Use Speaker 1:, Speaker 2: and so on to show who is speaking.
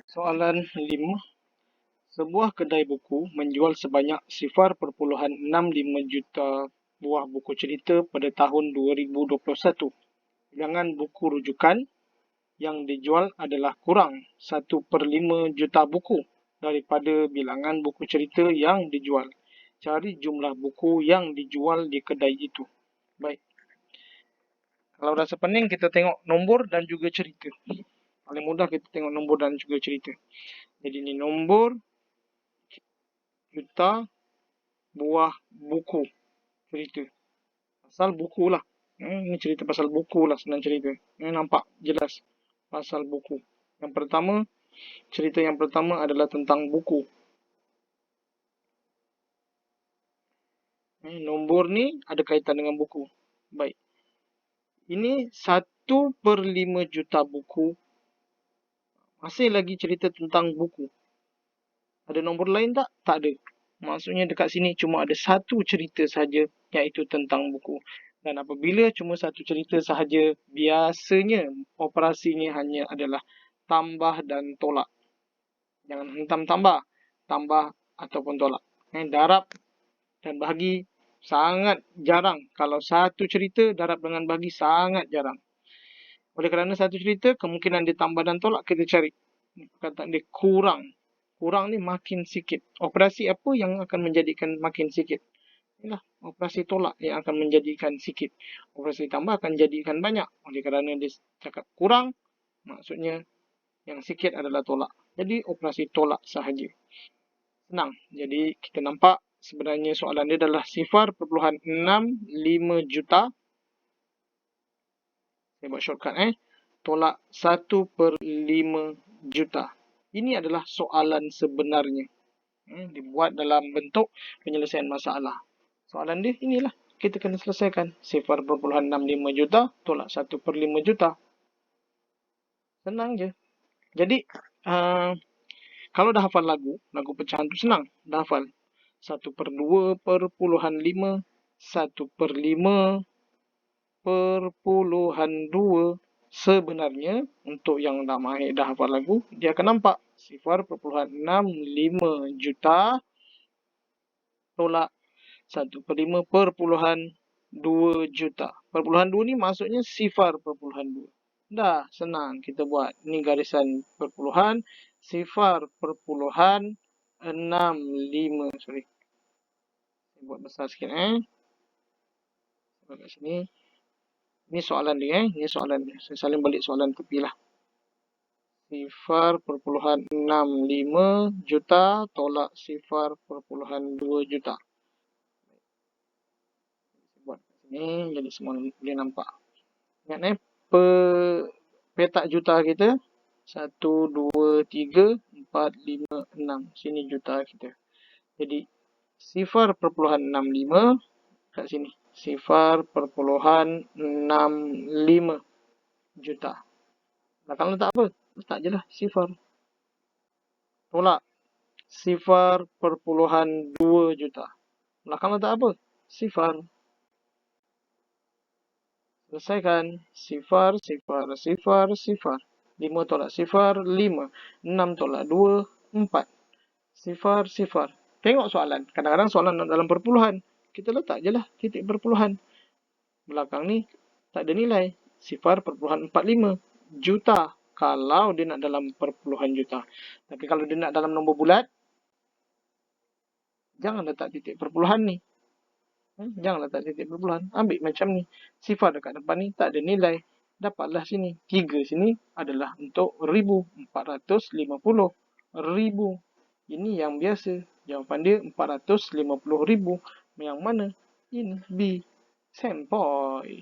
Speaker 1: Soalan 5. Sebuah kedai buku menjual sebanyak 0,65 juta buah buku cerita pada tahun 2021. Bilangan buku rujukan yang dijual adalah kurang 1/5 juta buku daripada bilangan buku cerita yang dijual. Cari jumlah buku yang dijual di kedai itu. Baik. Kalau rasa pening, kita tengok nombor dan juga cerita. Paling mudah kita tengok nombor dan juga cerita. Jadi ini nombor juta buah buku cerita. Pasal buku lah. Ini cerita pasal buku lah, senang cerita. Ini nampak jelas pasal buku. Yang pertama, cerita yang pertama adalah tentang buku. Nombor ni ada kaitan dengan buku. Baik. Ini 1/5 juta buku. Masih lagi cerita tentang buku. Ada nombor lain tak? Tak ada. Maksudnya dekat sini cuma ada satu cerita saja, iaitu tentang buku. Dan apabila cuma satu cerita sahaja, biasanya operasinya hanya adalah tambah dan tolak. Jangan hentam tambah ataupun tolak. Darab dan bahagi sangat jarang. Kalau satu cerita, darab dengan bahagi sangat jarang. Oleh kerana satu cerita, kemungkinan dia tambah dan tolak kita cari. Perkataan dia kurang. Kurang ni makin sikit. Operasi apa yang akan menjadikan makin sikit? Inilah operasi tolak yang akan menjadikan sikit. Operasi tambah akan jadikan banyak. Oleh kerana dia cakap kurang, maksudnya yang sikit adalah tolak. Jadi operasi tolak sahaja. Senang. Jadi kita nampak sebenarnya soalan dia adalah 0,65 juta. Saya buat shortcut tolak 1/5 juta. Ini adalah soalan sebenarnya. Dibuat dalam bentuk penyelesaian masalah. Soalan dia inilah. Kita kena selesaikan. 0,65 juta tolak 1/5 juta. Senang je. Jadi, kalau dah hafal lagu pecahan tu senang. Dah hafal. 1/2/5, 1/5/2. Sebenarnya, untuk yang dah mahir dah hafal lagu, dia akan nampak 0,65 juta tolak 1/5/2 juta. Perpuluhan 2 ni maksudnya 0,2. Dah, senang kita buat. Ni garisan perpuluhan 0,65. Sorry. Saya buat besar sikit Kat sini. Ni soalan dia Ni soalan dia. Saya salin balik soalan tepi lah. 0,65 juta tolak 0,2 juta. Buat kat sini jadi semua boleh nampak. Ingat petak juta kita 1, 2, 3, 4, 5, 6. Sini juta kita. Jadi 0,65 kat sini. 0,65 juta. Belakang letak apa? Letak je lah 0. Tolak 0,2 juta. Belakang letak apa? 0. Selesaikan. 0, 0, 0, 0. 5 tolak 0, 5. 6 tolak 2, 4. 0, 0. Tengok soalan. Kadang-kadang soalan dalam perpuluhan. Kita letak je lah titik perpuluhan. Belakang ni tak ada nilai. 0,45 juta. Kalau dia nak dalam perpuluhan juta. Tapi kalau dia nak dalam nombor bulat, jangan letak titik perpuluhan ni. Jangan letak titik perpuluhan. Ambil macam ni. 0 dekat depan ni tak ada nilai. Dapatlah sini. 3 sini adalah untuk 1000. 450 ribu. Ini yang biasa. Jawapan dia 450 ribu. Yang mana? Ini B. Sempoi.